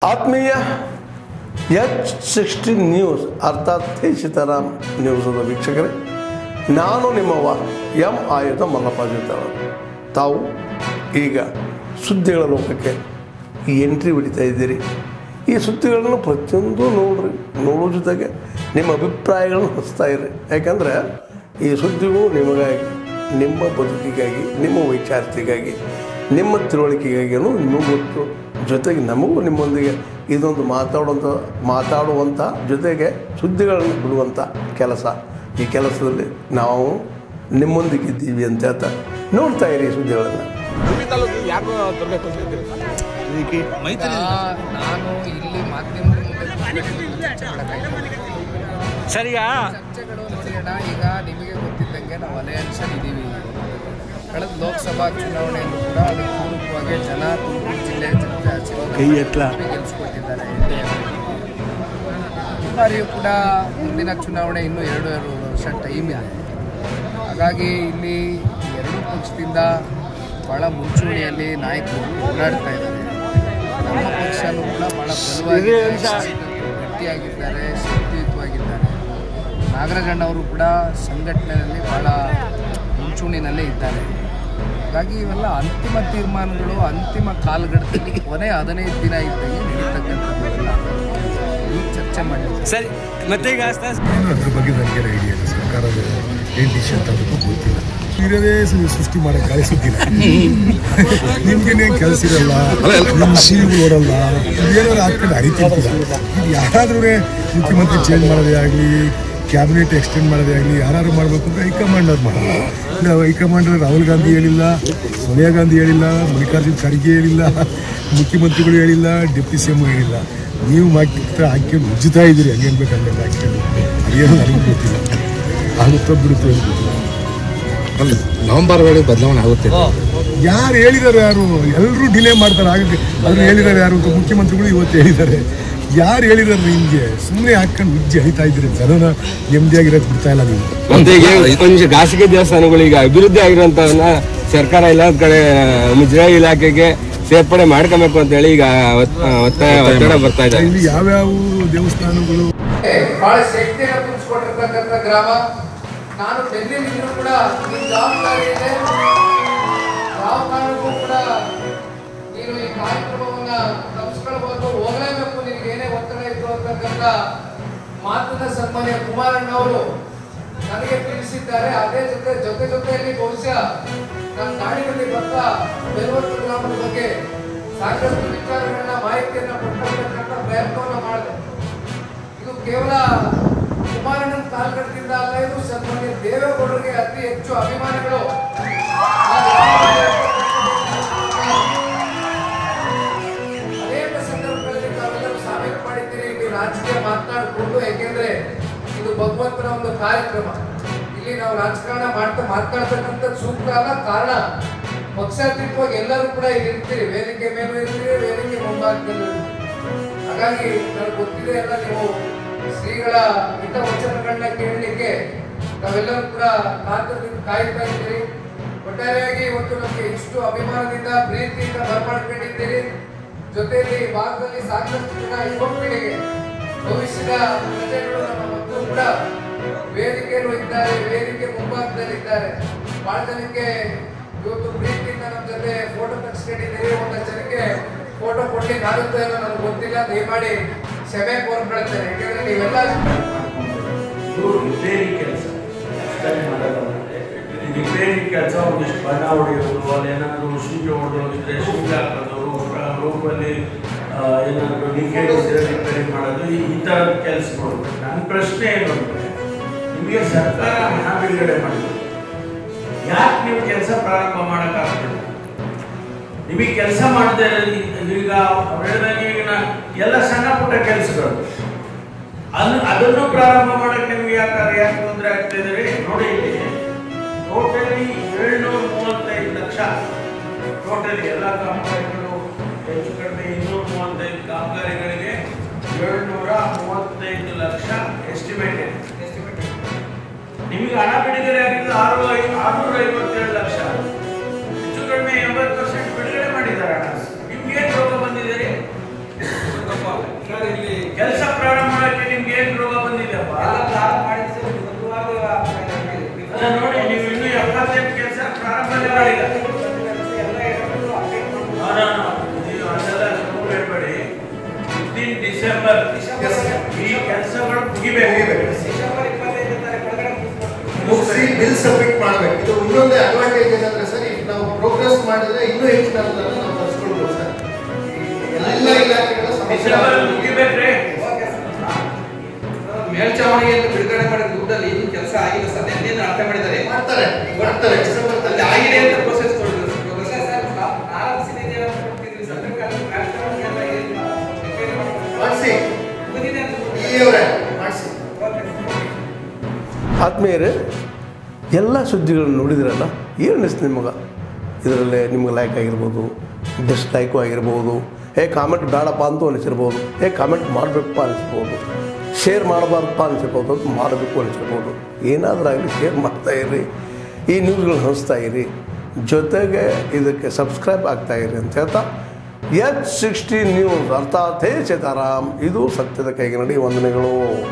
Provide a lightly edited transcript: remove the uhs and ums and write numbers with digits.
ಆತ್ಮೀಯ H60 news ಅರ್ಥಾತ್ ಸೀತಾರಾಮ್ ನ್ಯೂಸದ ವೀಕ್ಷಕರೇ, ನಾನು ನಿಮ್ಮವ ಎಂ ಆಯುಧ ಮಲ್ಲಪ್ಪ ಜೊತೆ. ತಾವು ಈಗ ಸುದ್ದಿಗಳ ಲೋಕಕ್ಕೆ ಎಂಟ್ರಿ ಹೊಡಿತಾ ಇದ್ದೀರಿ. ಈ ಸುದ್ದಿಗಳನ್ನು ಪ್ರತಿಯೊಂದು ನೋಡೋ ಜೊತೆಗೆ ನಿಮ್ಮ ಅಭಿಪ್ರಾಯಗಳನ್ನು ಹೊಸ್ತಾ ಇರಿ. ಯಾಕಂದರೆ ಈ ಸುದ್ದಿಗಳು ನಿಮಗಾಗಿ, ನಿಮ್ಮ ಬದುಕಿಗಾಗಿ, ನಿಮ್ಮ ವೈಚಾರಿಕೆಗಾಗಿ, ನಿಮ್ಮ ತಿಳುವಳಿಕೆಗಾಗಿಯೂ ನಿಮಗೂ ಗೊತ್ತು. ಜೊತೆಗೆ ನಮಗೂ ನಿಮ್ಮೊಂದಿಗೆ ಇದೊಂದು ಮಾತಾಡುವಂಥ ಜೊತೆಗೆ ಸುದ್ದಿಗಳನ್ನು ಬಿಡುವಂಥ ಕೆಲಸ. ಈ ಕೆಲಸದಲ್ಲಿ ನಾವು ನಿಮ್ಮೊಂದಿಗಿದ್ದೀವಿ ಅಂತ ಹೇಳ್ತಾ ನೋಡ್ತಾ ಇರಿ ಸುದ್ದಿಗಳನ್ನು. ನಾನು ಇಲ್ಲಿ ಮಾಧ್ಯಮದ ಸರಿಯಾ ಚರ್ಚೆಗಳು ನೋಡಿಯೋಣ. ಈಗ ನಿಮಗೆ ಗೊತ್ತಿದ್ದಂಗೆ ನಾವು ಅಲಯನ್ಸಲ್ಲಿ ಇದ್ದೀವಿ. ಕಳೆದ ಲೋಕಸಭಾ ಚುನಾವಣೆಯಲ್ಲೂ ಕೂಡ ಅದು ಪೂರ್ವಕವಾಗಿ ಜನ ತುಮಕೂರು ಜಿಲ್ಲೆ ಗೆಲ್ಲಿಸ್ಕೊಟ್ಟಿದ್ದಾರೆ. ಈ ಬಾರಿಯೂ ಕೂಡ ಮುಂದಿನ ಚುನಾವಣೆ ಇನ್ನೂ 2 ವರ್ಷ ಟೈಮ್ ಇದೆ. ಹಾಗಾಗಿ ಇಲ್ಲಿ ಎರಡೂ ಪಕ್ಷದಿಂದ ಭಾಳ ಮುಂಚೂಣಿಯಲ್ಲಿ ನಾಯಕರು ಓಡಾಡ್ತಾ ಇದ್ದಾರೆ. ನಮ್ಮ ಪಕ್ಷನೂ ಕೂಡ ಭಾಳ ಬಲವಾಗಿ ಗಟ್ಟಿಯಾಗಿದ್ದಾರೆ, ಶಕ್ತಿಯುತವಾಗಿದ್ದಾರೆ. ನಾಗರಾಜಣ್ಣವರು ಕೂಡ ಸಂಘಟನೆಯಲ್ಲಿ ಭಾಳ ಮುಂಚೂಣಿನಲ್ಲೇ ಇದ್ದಾರೆ. ಹಾಗಾಗಿ ಇವೆಲ್ಲ ಅಂತಿಮ ತೀರ್ಮಾನಗಳು ಅಂತಿಮ ಕಾಲಘಟ್ಟದಲ್ಲಿ ಕೊನೆ 15 ದಿನ ಇದ್ದಂಗೆ ನಡೀತಕ್ಕಂಥದ್ದೆಲ್ಲ ಈಗ ಚರ್ಚೆ ಮಾಡಿದ್ದೀವಿ. ಸರಿ, ಮತ್ತೆ ಈಗ ಅದ್ರ ಬಗ್ಗೆ ನನಗೆ ಐಡಿಯಾ ಇಲ್ಲ. ಸರ್ಕಾರದ ಏನು ಡಿಸಿಷನ್ ತಗೋಬೇಕು ಗೊತ್ತಿಲ್ಲ. ಇರೋದೇ ಸೃಷ್ಟಿ ಮಾಡೋಕ್ಕೆ ಗಾಳಿ ಸುದ್ದಿಲ್ಲ. ನಿಮ್ಗೇನೇನು ಕೆಲಸ ಇರಲ್ಲ, ನಿಮ್ಮ ಶೀಲ್ ಓಡಲ್ಲ, ಏನಾದ್ರು ಹಾಕೊಂಡು ಹರಿತಿರ್ತಿಲ್ಲ. ಇದು ಯಾರಾದ್ರೂ ಮುಖ್ಯಮಂತ್ರಿ ಚೇಂಜ್ ಮಾಡೋದೇ ಆಗಲಿ, ಕ್ಯಾಬಿನೆಟ್ ಎಕ್ಸ್ಟೆಂಡ್ ಮಾಡೋದೇ ಆಗಲಿ, ಯಾರು ಮಾಡಬೇಕು ಅಂದರೆ ಹೈಕಮಾಂಡ್ ಅವ್ರು ಮಾಡಲ್ಲ. ಇಲ್ಲ, ಹೈಕಮಾಂಡ್ ರಾಹುಲ್ ಗಾಂಧಿ ಹೇಳಿಲ್ಲ, ಸೋನಿಯಾ ಗಾಂಧಿ ಹೇಳಿಲ್ಲ, ಮಲ್ಲಿಕಾರ್ಜುನ್ ಖರ್ಗೆ ಹೇಳಿಲ್ಲ, ಮುಖ್ಯಮಂತ್ರಿಗಳು ಹೇಳಿಲ್ಲ, ಡೆಪ್ಟಿ ಸಿ ಎಮ್ ಹೇಳಿಲ್ಲ. ನೀವು ಹಾಕ್ಕೊಂಡು ಉಜ್ಜುತ್ತಾ ಇದ್ದೀರಿ. ಹಂಗೇನು ಬೇಕು ಹಂಗೆ ಹಾಕ್ಕೊಂಡು. ಅದೇನೋ ನನಗೂ ಗೊತ್ತಿಲ್ಲ, ಆಗುತ್ತೋ ಬಿಡುತ್ತೋ ಗೊತ್ತಿಲ್ಲ. ನವೆಂಬರ್ ವೇಳೆ ಬದಲಾವಣೆ ಆಗುತ್ತೆ. ಯಾರು ಹೇಳಿದ್ದಾರೆ? ಯಾರು? ಎಲ್ಲರೂ ಡಿಲೇ ಮಾಡ್ತಾರೆ. ಆಗುತ್ತೆ ಅದನ್ನು ಹೇಳಿದ್ದಾರೆ ಯಾರು ಅಂತ ಮುಖ್ಯಮಂತ್ರಿಗಳು ಇವತ್ತು ಹೇಳಿದ್ದಾರೆ. ಯಾರು ಹೇಳಿದಾರೆ ನಿಮಗೆ? ಸುಮ್ಮನೆ ಹಾಕೊಂಡು ಉಜ್ಜಿ ಹರಿತಾ ಇದ್ದೀರಿ. ಜನನ ನೆಮ್ಮದಿಯಾಗಿರೋದು ಬಿಡ್ತಾ ಇಲ್ಲ ನೀವು. ಮತ್ತೆ ಈಗ ಕೊಂಚ ಖಾಸಗಿ ದೇವಸ್ಥಾನಗಳು ಈಗ ಅಭಿವೃದ್ಧಿ ಆಗಿರೋಂಥವನ್ನ ಸರ್ಕಾರ ಎಲ್ಲದ ಕಡೆ ಮುಜರಾಯಿ ಇಲಾಖೆಗೆ ಸೇರ್ಪಡೆ ಮಾಡ್ಕೊಬೇಕು ಅಂತ ಹೇಳಿ ಈಗ ಒತ್ತಡ ಬರ್ತಾ ಇದೆ. ಇಲ್ಲಿ ಯಾವ್ಯಾವ ದೇವಸ್ಥಾನಗಳು ಬಹಳ ಶಕ್ತಿಯನ್ನು ತುಂಬಿಸ್ಕೊಂಡಿರ್ತಕ್ಕಂಥ ಗ್ರಾಮ. ನಾನು ಡೆಲ್ಲಿಲಿದ್ರು ಕೂಡ ಈ ಜವಾಬ್ದಾರಿ ಇದೆ. ಯಾವ ಕಾರಣಕ್ಕೂ ಕೂಡ ನೀನು ಈ ಕಾರ್ಯಕ್ರಮವನ್ನ ತಪ್ಪಿಸ್ಕೊಳ್ಬಹುದು, ಹೋಗಲೇಬೇಕು, ನಿನಗೆ ಏನೇ ಒತ್ತಡ ಇತ್ತು ಅಂತಕ್ಕಂಥ ಮಾತನ್ನ ಸನ್ಮಾನ್ಯ ಕುಮಾರಣ್ಣವರು ನನಗೆ ತಿಳಿಸಿದ್ದಾರೆ. ಅದೇ ಜೊತೆಯಲ್ಲಿ ಬಹುಶಃ ನಮ್ಮ ನಾಡಿನಲ್ಲಿ ಬರ್ತಾ ಬೆಲವರ್ತ ಗ್ರಾಮದ ಬಗ್ಗೆ ಸಾಕಷ್ಟು ವಿಚಾರಗಳನ್ನ, ಮಾಹಿತಿಯನ್ನ ಕೊಡ್ತಕ್ಕಂಥ ಪ್ರಯತ್ನವನ್ನ ಮಾಡಿದೆ. ಇದು ಕೇವಲ ಕುಮಾರಣ್ಣನ ಕಾಲ್ಗಡದಿಂದ ಅಲ್ಲ, ಇದು ಸನ್ಮಾನ್ಯ ದೇವೇಗೌಡರಿಗೆ ಅತಿ ಹೆಚ್ಚು ಅಭಿಮಾನಿಗಳು. ಅನೇಕ ಸಂದರ್ಭಗಳಲ್ಲಿ ತಾವೆಲ್ಲರೂ ಸಾಬೀತು ಮಾಡಿದ್ದೀರಿ. ಇದು ರಾಜಕೀಯ ಮಾತನಾಡಿಕೊಂಡು, ಯಾಕೆಂದ್ರೆ ಇದು ಭಗವಂತನ ಒಂದು ಕಾರ್ಯಕ್ರಮ. ಇಲ್ಲಿ ನಾವು ರಾಜಕಾರಣ ಮಾತನಾಡ್ತಕ್ಕಂಥದ್ದು ಸೂಕ್ತ ಅಲ್ಲ. ಕಾರಣ ಪಕ್ಷಾತೀತವಾಗಿ ಎಲ್ಲರೂ ಕೂಡ ಇಲ್ಲಿ ಇರ್ತೀರಿ. ವೇದಿಕೆ ಮೇಲೂ ಇರ್ತೀರಿ, ವೇದಿಕೆ ಮುಂಭಾಗದಲ್ಲೂ ಇರ್ತೀರಿ. ಹಾಗಾಗಿ ನನಗೆ ಗೊತ್ತಿದೆ ಎಲ್ಲ ನೀವು ಶ್ರೀಗಳ ಹಿತವಚನಗಳನ್ನ ಕೇಳಲಿಕ್ಕೆ ತಾವೆಲ್ಲರೂ ಕೂಡ ಕಾಯ್ತಾ ಇದ್ದೀರಿ. ಒಟ್ಟಾರೆಯಾಗಿ ಇವತ್ತು ನಮಗೆ ಇಷ್ಟು ಅಭಿಮಾನದಿಂದ, ಪ್ರೀತಿಯಿಂದ ಬರಮಾಡ್ಕೊಂಡಿದ್ದೀರಿ. ಜೊತೆಯಲ್ಲಿ ಭಾಗದಲ್ಲಿ ಸಾಕಷ್ಟು ಜನ ಯುವ ಪೀಳಿಗೆ, ಭವಿಷ್ಯದ ಪ್ರಜೆಗಳು ನಮ್ಮ ಮಕ್ಕಳು ಕೂಡ ವೇದಿಕೆಯಲ್ಲೂ ಇದ್ದಾರೆ, ವೇದಿಕೆ ಮುಂಭಾಗದಲ್ಲಿದ್ದಾರೆ. ಬಹಳ ಜನಕ್ಕೆ ಇವತ್ತು ಪ್ರೀತಿಯಿಂದ ನಮ್ಮ ಜೊತೆ ಫೋಟೋ ತೆಗೆಸ್ಕೊಂಡಿದ್ದೀರಿ. ಒಂದಷ್ಟು ಜನಕ್ಕೆ ಫೋಟೋ ಕೊಡ್ಲಿಕ್ಕೆ ಆಗುತ್ತೆ ಅನ್ನೋ ನನಗೆ ಗೊತ್ತಿಲ್ಲ. ದಯಮಾಡಿ ಕ್ಷಮೆ ಕೋರ್ಕೊಳ್ತೇನೆ. ಯಾಕಂದ್ರೆ ನೀವೆಲ್ಲ ರಿಪೇರಿ ಕೆಲಸ ರಿಪೇರಿ ಕೆಲಸ ಒಂದಿಷ್ಟು ಬಣ್ಣ ಹೊಡೆಯೋದು, ಅಲ್ಲಿ ಏನಾದರೂ ಶೀಗೆ ಹೊಡೆಯೋದಿದ್ರೆ ಶೀಗೆ ಹಾಕೋದು, ರೂಪಲ್ಲಿ ಏನಾದರೂ ಲೀಕೇಜ್ ಇದ್ರೆ ರಿಪೇರಿ ಮಾಡೋದು, ಈ ಥರದ ಕೆಲಸಗಳು. ನನ್ನ ಪ್ರಶ್ನೆ ಏನು ಅಂದರೆ, ನಿಮಗೆ ಸರ್ಕಾರ ಹಣ ಬಿಡುಗಡೆ ಮಾಡಿದೆ, ಯಾಕೆ ನೀವು ಕೆಲಸ ಪ್ರಾರಂಭ ಮಾಡೋಕ್ಕಾಗ್ತದೆ? ನಿಮಗೆ ಕೆಲಸ ಮಾಡದೆ ಈಗ ಹೇಳಿದಾಗ ಎಲ್ಲ ಸಣ್ಣ ಪುಟ್ಟ ಕೆಲಸಗಳು ಅದನ್ನು ಪ್ರಾರಂಭ ಮಾಡೋಕ್ಕೆ ನಿಮ್ಗೆ ಯಾಕೆ ತೊಂದರೆ ಆಗ್ತಿದ್ದೀರಿ? ನೋಡಿ, ಟೋಟಲಿ 735 ಲಕ್ಷ, ಟೋಟಲಿ ಎಲ್ಲ ಕಾಮಗಾರಿಗಳು ಹೆಚ್ಚು ಕಡಿಮೆ 235 ಕಾಮಗಾರಿಗಳಿಗೆ 735 ಲಕ್ಷ ಎಸ್ಟಿಮೇಟ್ ಇದೆ. ನಿಮಗೆ ಹಣ ಬಿಡುಗಡೆ ಆಗಿದ್ದು 657 ಲಕ್ಷ, ಹೆಚ್ಚು ಕಡಿಮೆ 80% ಬಿಡುಗಡೆ ಮಾಡಿದ್ದಾರೆ ಹಣ. ನಿಮ್ಗೆ ಏನು ರೋಗ ಬಂದಿದ್ದೀರಿ? ಡಿಸೆಂಬರ್ ಈ ಕೆಲಸಗಳು ಮುಗಿಬೇಕು. ಮುಗಿಸಿ ಬಿಲ್ ಸಬ್ಮಿಟ್ ಮಾಡಬೇಕು. ಇದು ಇನ್ನೊಂದೇ ಅಡ್ವಾಂಟೇಜ್ ಏನಂದ್ರೆ ಸರ್, ಈಗ ನಾವು ಪ್ರೋಗ್ರೆಸ್ ಮಾಡಿದ್ರೆ ಇನ್ನೂ ಹೆಚ್ಚಿನ ಅನುದಾನ ನಾವು ತರಿಸ್ಕೊಳ್ಬೋದು ಸರ್. ಎಲ್ಲ ಇಲಾಖೆಗಳ ಡಿಸೆಂಬರ್ ಮುಗಿಬೇಕ್ರಿ. ಮೇಲ್ಚಾವಣಿಯನ್ನು ಬಿಡುಗಡೆ ಮಾಡಿದ ದುಡ್ಡಲ್ಲಿ ಇನ್ನೂ ಕೆಲಸ ಆಗಿಲ್ಲ ಸರ್. ನಿನ್ನೆ ಅರ್ಥ ಮಾಡಿದ್ದಾರೆ ಮಾಡ್ತಾರೆ. ಡಿಸೆಂಬರ್ ಆಗಿದೆ ಅಂತ ಪ್ರೋಸೆಸ್ ಮಾಡಿಸಿ ಮಾಡಿಸಿ. ಆತ್ಮೀಯರೇ, ಎಲ್ಲ ಸುದ್ದಿಗಳನ್ನು ನೋಡಿದ್ರಲ್ಲ, ಏನು ಅನಿಸ್ತು ನಿಮಗೆ? ಇದರಲ್ಲೇ ನಿಮ್ಗೆ ಲೈಕ್ ಆಗಿರ್ಬೋದು, ಡಿಸ್ಲೈಕು ಆಗಿರ್ಬೋದು, ಕಾಮೆಂಟ್ ಬೇಡಪ್ಪ ಅಂತೂ ಅನಿಸಿರ್ಬೋದು, ಕಾಮೆಂಟ್ ಮಾಡಬೇಕಪ್ಪ ಅನಿಸ್ಬೋದು, ಶೇರ್ ಮಾಡಬಾರ್ದಪ್ಪ ಅನಿಸಿರ್ಬೋದು, ಅದು ಮಾಡಬೇಕು ಅನಿಸಿರ್ಬೋದು. ಏನಾದರೂ ಆಗಲಿ ಶೇರ್ ಮಾಡ್ತಾಯಿರಿ, ಈ ನ್ಯೂಸ್ಗಳನ್ನ ಹಂಚ್ತಾ ಇರಿ, ಜೊತೆಗೆ ಇದಕ್ಕೆ ಸಬ್ಸ್ಕ್ರೈಬ್ ಆಗ್ತಾಯಿರಿ ಅಂತ ಹೇಳ್ತಾ H16 ನ್ಯೂಸ್ ಅರ್ಥಾತ್ ಹೇ ಸೀತಾರಾಮ್, ಇದು ಸತ್ಯದ ಕೈಗೆ ನಡಿ. ವಂದನೆಗಳು.